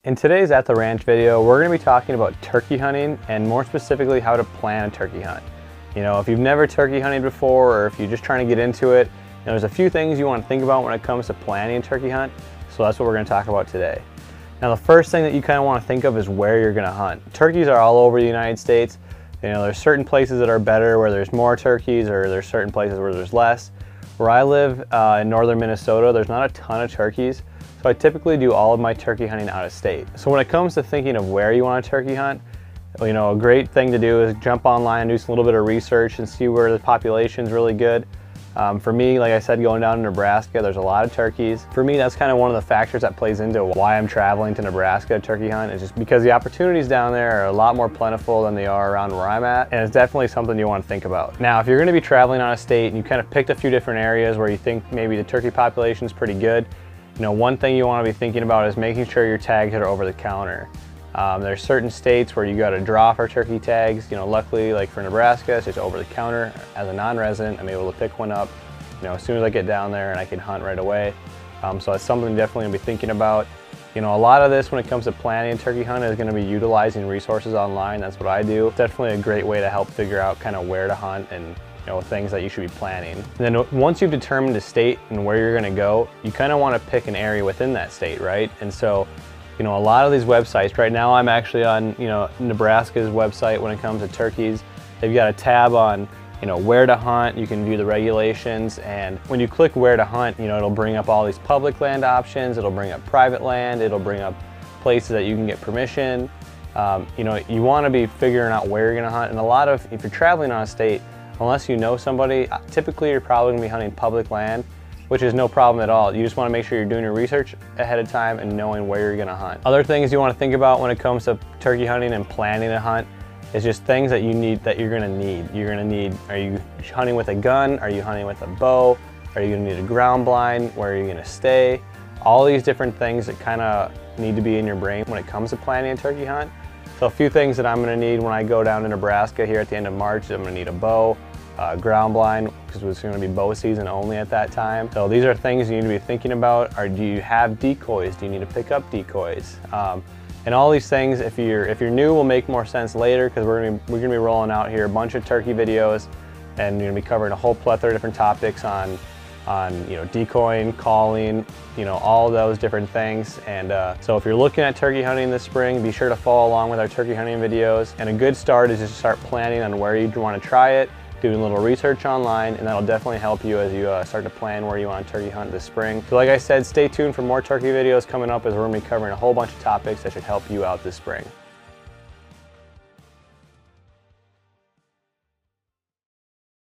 In today's At the Ranch video, we're going to be talking about turkey hunting and more specifically how to plan a turkey hunt. You know, if you've never turkey hunted before or if you're just trying to get into it, there's a few things you want to think about when it comes to planning a turkey hunt. So that's what we're going to talk about today. Now the first thing that you kind of want to think of is where you're going to hunt. Turkeys are all over the United States. You know, there's certain places that are better where there's more turkeys, or there's certain places where there's less. Where I live in northern Minnesota, there's not a ton of turkeys. So I typically do all of my turkey hunting out of state. So when it comes to thinking of where you want to turkey hunt, you know, a great thing to do is jump online, do some little bit of research and see where the population is really good. For me, like I said, going down to Nebraska, there's a lot of turkeys. For me, that's kind of one of the factors that plays into why I'm traveling to Nebraska to turkey hunt, is just because the opportunities down there are a lot more plentiful than they are around where I'm at, and it's definitely something you want to think about. Now, if you're going to be traveling out of state and you kind of picked a few different areas where you think maybe the turkey population is pretty good, you know, one thing you want to be thinking about is making sure your tags are over the counter. There's certain states where you got to draw for turkey tags. You know, luckily, like for Nebraska, it's just over the counter. As a non-resident, I'm able to pick one up, you know, as soon as I get down there, and I can hunt right away. So it's something definitely to be thinking about. You know, a lot of this when it comes to planning a turkey hunt is going to be utilizing resources online. That's what I do. It's definitely a great way to help figure out kind of where to hunt and, you know, things that you should be planning. And then once you've determined a state and where you're going to go, you kind of want to pick an area within that state, right? And so, you know, a lot of these websites, right now I'm actually on, you know, Nebraska's website when it comes to turkeys. They've got a tab on, you know, where to hunt. You can view the regulations, and when you click where to hunt, you know, it'll bring up all these public land options, it'll bring up private land, it'll bring up places that you can get permission. You know, you want to be figuring out where you're going to hunt, and a lot of, if you're traveling on a state, unless you know somebody, typically you're probably going to be hunting public land, which is no problem at all. You just want to make sure you're doing your research ahead of time and knowing where you're going to hunt. Other things you want to think about when it comes to turkey hunting and planning a hunt is just things that you need, that you're going to need. You're going to need, are you hunting with a gun? Are you hunting with a bow? Are you going to need a ground blind? Where are you going to stay? All these different things that kind of need to be in your brain when it comes to planning a turkey hunt. So a few things that I'm going to need when I go down to Nebraska here at the end of March, I'm going to need a bow, ground blind, because it's going to be bow season only at that time. So these are things you need to be thinking about. Or do you have decoys? Do you need to pick up decoys? And all these things, if you're new, will make more sense later, because we're gonna be rolling out here a bunch of turkey videos, and you're gonna be covering a whole plethora of different topics on you know, decoying, calling, you know, all those different things. And so if you're looking at turkey hunting this spring, be sure to follow along with our turkey hunting videos. And a good start is just to start planning on where you want to try it, doing a little research online, and that'll definitely help you as you start to plan where you want to turkey hunt this spring. So like I said, stay tuned for more turkey videos coming up, as we're going to be covering a whole bunch of topics that should help you out this spring.